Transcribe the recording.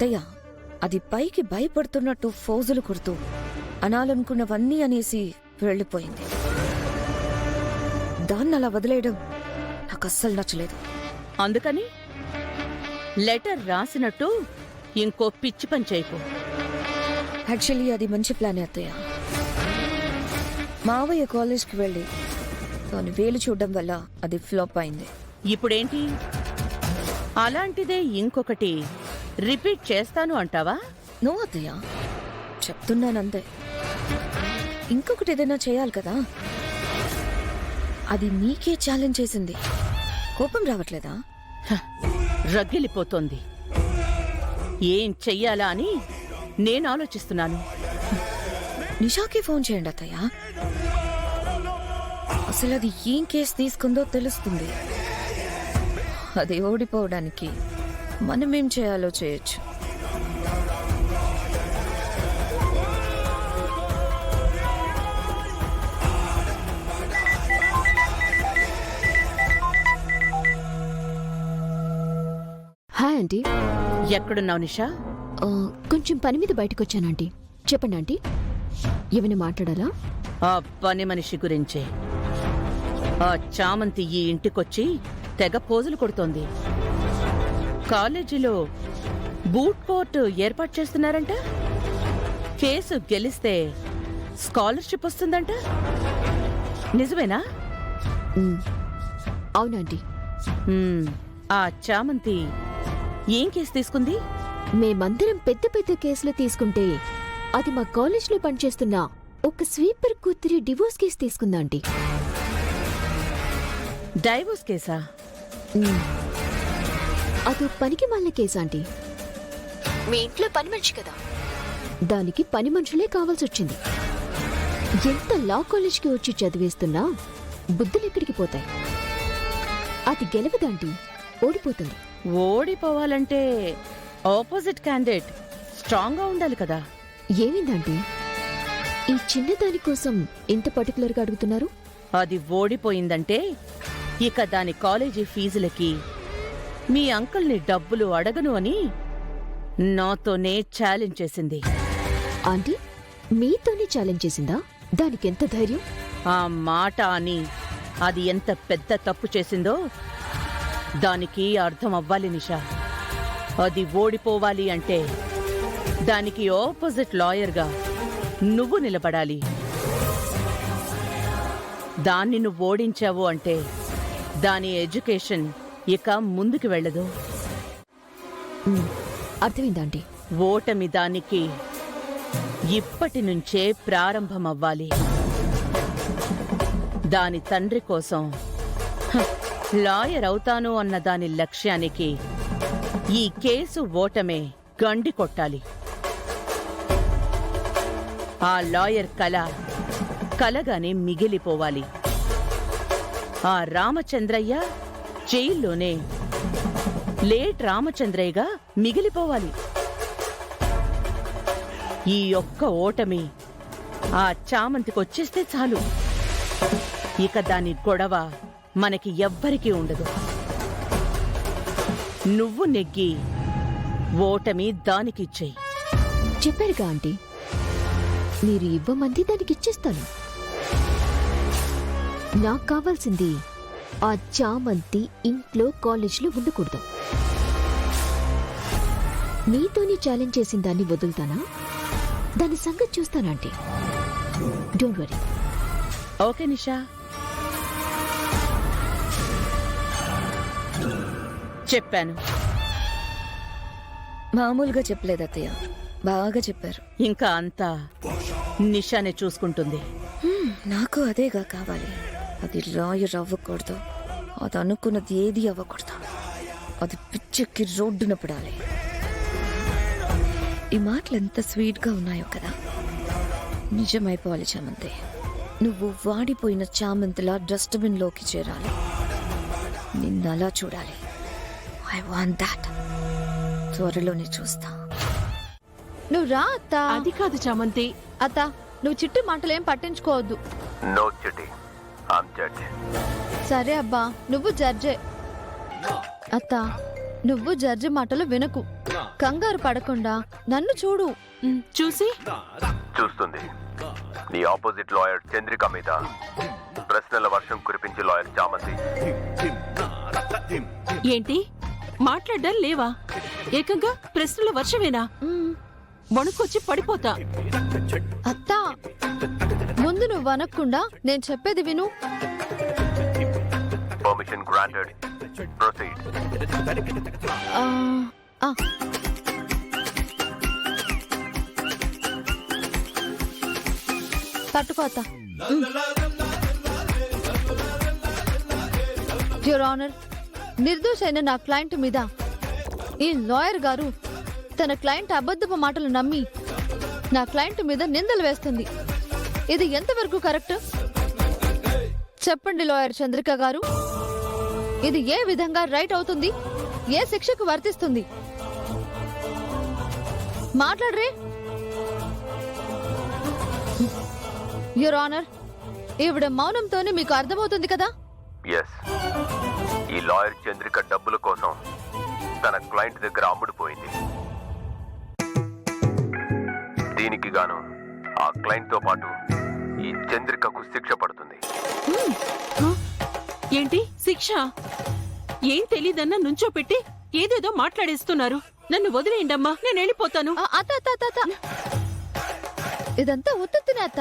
అత్తయ్య, అది పైకి భయపడుతున్నట్టు ఫోజులు కొడుతూ అనాలనుకున్నవన్నీ అనేసి వెళ్ళిపోయింది. దాన్ని అలా వదిలేయడం నాకు అస్సలు నచ్చలేదు. అందుకని లెటర్ రాసినట్టు ఇంకో పిచ్చి పని చేయకు. యాక్చువల్లీ అది మంచి ప్లానే అత్తయ్య. మావయ్య కాలేజ్కి వెళ్ళి దాని వేలు చూడడం వల్ల అది ఫ్లాప్ అయింది. ఇప్పుడేంటి అలాంటిదే ఇంకొకటి రిపీట్ చేస్తాను అంటావా? నో అత్తయ్య, చెప్తున్నానంతే. ఇంకొకటి ఏదైనా చేయాలి కదా. అది నీకే ఛాలెంజ్ చేసింది. కోపం రావట్లేదా? రగిలిపోతోంది. ఏం చెయ్యాలా అని నేను ఆలోచిస్తున్నాను. నిషాకి ఫోన్ చేయండి అత్తయ్య. అసలు అది ఏం కేసు తీసుకుందో తెలుస్తుంది. అది ఓడిపోవడానికి మనమేం చేయాలో చేయొచ్చు. Hi aunty. ఎక్కడున్నావు నిషా? కొంచెం పని మీద బయటకు వచ్చానంటీ. చెప్పండి ఆంటీ, ఏమైనా మాట్లాడాలా? ఆ పని మనిషి గురించే. ఆ చామంతి ఈ ఇంటికొచ్చి తెగ పోజులు కొడుతోంది. కాలేజీలో బూట్ కోర్టు ఏర్పాటు చేస్తున్నారంట. కేసు గెలిస్తే స్కాలర్షిప్ వస్తుందంట. నిజమేనా? అవునంటీ. ఆ చామంతి ఏం కేసు తీసుకుంది? మేమందరం పెద్ద పెద్ద కేసులు తీసుకుంటే అది మా కాలేజ్లో పనిచేస్తున్న ఒక స్వీపర్ కూతురి డివోర్స్ కేసు తీసుకుందా ఆంటీ. డైవోర్స్ కేసా? అది పనికి మాలిన కేసు ఆంటీ. మీ ఇంట్లో పని మనిషి కదా, దానికి పని మనుషులే కావాల్సొచ్చింది. ఎంత లా కాలేజ్కి వచ్చి చదివేస్తున్నా బుద్ధులెక్కడికి పోతాయి. అది గెలవదాంటీ, ఓడిపోతుంది. ఓడిపోవాలంటే ఆపోజిట్ క్యాండిడేట్ స్ట్రాంగ్ గా ఉండాలి కదా. ఏమైందంటీ ఈ చిన్నదాని కోసం ఇంత పర్టికులర్గా అడుగుతున్నారు? అది ఓడిపోయిందంటే ఇక దాని కాలేజీ ఫీజులకి మీ అంకుల్ని డబ్బులు అడగను అని నాతోనే ఛాలెంజ్ చేసింది. ఆంటీ, మీతోనే ఛాలెంజ్ చేసిందా? దానికెంత ధైర్యం? ఆ మాట అని అది ఎంత పెద్ద తప్పు చేసిందో దానికి అర్థం అవ్వాలి నిషా. అది ఓడిపోవాలి అంటే దానికి ఆపోజిట్ లాయర్గా నువ్వు నిలబడాలి. దాన్ని నువ్వు ఓడించావు అంటే దాని ఎడ్యుకేషన్ ఇక ముందుకు వెళ్ళదు. అర్థమైందాంటీ. ఓటమి దానికి ఇప్పటి నుంచే ప్రారంభమవ్వాలి. దాని తండ్రి కోసం లాయర్ అవుతాను అన్న దాని లక్ష్యానికి ఈ కేసు ఓటమే గండి కొట్టాలి. ఆ లాయర్ కళ కలగానే మిగిలిపోవాలి. ఆ రామచంద్రయ్య జైల్లోనే లేట్ రామచంద్రయ్యగా మిగిలిపోవాలి. ఈ ఒక్క ఓటమి ఆ చామంతికొచ్చేస్తే చాలు. ఇక దాని గొడవ మనకి ఎవ్వరికీ ఉండదు. నువ్వు నెగ్గి ఓటమి దానికిచ్చేయి. చెప్పారుగా ఆంటీ, మీరు ఇవ్వమంది దానికిచ్చేస్తాను. నాకు కావాల్సింది ఆ చామంతి ఇంట్లో కాలేజ్లో ఉండకూడదు. మీతోనే ఛాలెంజ్ చేసిన దాన్ని వదులుతానా? దాని సంగతి చూస్తానంటే డోంట్ వరీ. ఓకే నిషా, చెప్పాను. మామూలుగా చెప్పలేదు అత్తయ్య, బాగా చెప్పారు. ఇంకా అంతా నిషానే చూసుకుంటుంది. నాకు అదేగా కావాలి. అది లాయర్ అవ్వకూడదు, అది అనుకున్నది ఏది అవ్వకూడదు. అది పిచ్చెక్కి రోడ్డున పడాలి. ఈ మాటలు ఎంత స్వీట్గా ఉన్నాయో కదా. నిజమైపోవాలి చామంతి. నువ్వు వాడిపోయిన చామంతిలా డస్ట్బిన్లోకి చేరాలి. నిన్నలా చూడాలి. I want that. త్వరలోనే చూస్తా. నువ్వు రా అత్త. అది కాదు చామంతి. అత్త, నువ్వు చిట్టు మాటలేం పట్టించుకోవద్దు. నో చిట్టి, ఐమ్ జడ్జ్. సరే అబ్బా, నువ్వు జడ్జే. అత్త, నువ్వు జడ్జి మాటలు వినకు. కంగారు పడకుండా నన్ను చూడు. చూసి చూస్తుంది. నీ ఆపోజిట్ లాయర్ చంద్రిక మీద ప్రశ్నల వర్షం కురిపించి లాయర్ చామంతి. ఏంటి మాట్లాడ్డం లేవా? ఏకంగా ప్రశ్నల వర్షమేనా? వణుకొచ్చి పడిపోతా. అత్త, ముందు నువ్వు వనక్కుండా నేను చెప్పేది విను. Permission granted. ప్రొసీడ్. ఆ, ఆ. తట్టుకో అత్త. యువర్ ఆనర్, నిర్దోషైన నా క్లయింట్ మీద ఈ లాయర్ గారు తన క్లయింట్ అబద్ధపు మాటలు నమ్మి నా క్లయింట్ మీద నిందలు వేస్తుంది. ఇది ఎంతవరకు కరెక్ట్? చెప్పండి లాయర్ చంద్రిక గారు, ఇది ఏ విధంగా రైట్ అవుతుంది? ఏ శిక్షకు వర్తిస్తుంది? మాట్లాడరే. యువర్ ఆనర్, ఈవిడ మౌనంతోనే మీకు అర్థమవుతుంది కదా? ఎస్. ఈ లాయర్ చంద్రిక డబ్బుల కోసం తన క్లయింట్ దగ్గర అమ్ముడుపోయింది. దీనికి గాను ఆ క్లయింట్ తో పాటు ఈ చంద్రికకు శిక్ష పడుతుంది. ఏంటి శిక్ష? ఏం తెలీదన్నా నుంచో పెట్టి ఏదేదో మాట్లాడేస్తున్నారు. నన్ను వదిలేయండమ్మా, నేను వెళ్ళిపోతాను. అత్త, ఇదంతా ఉత్తునే అత్త.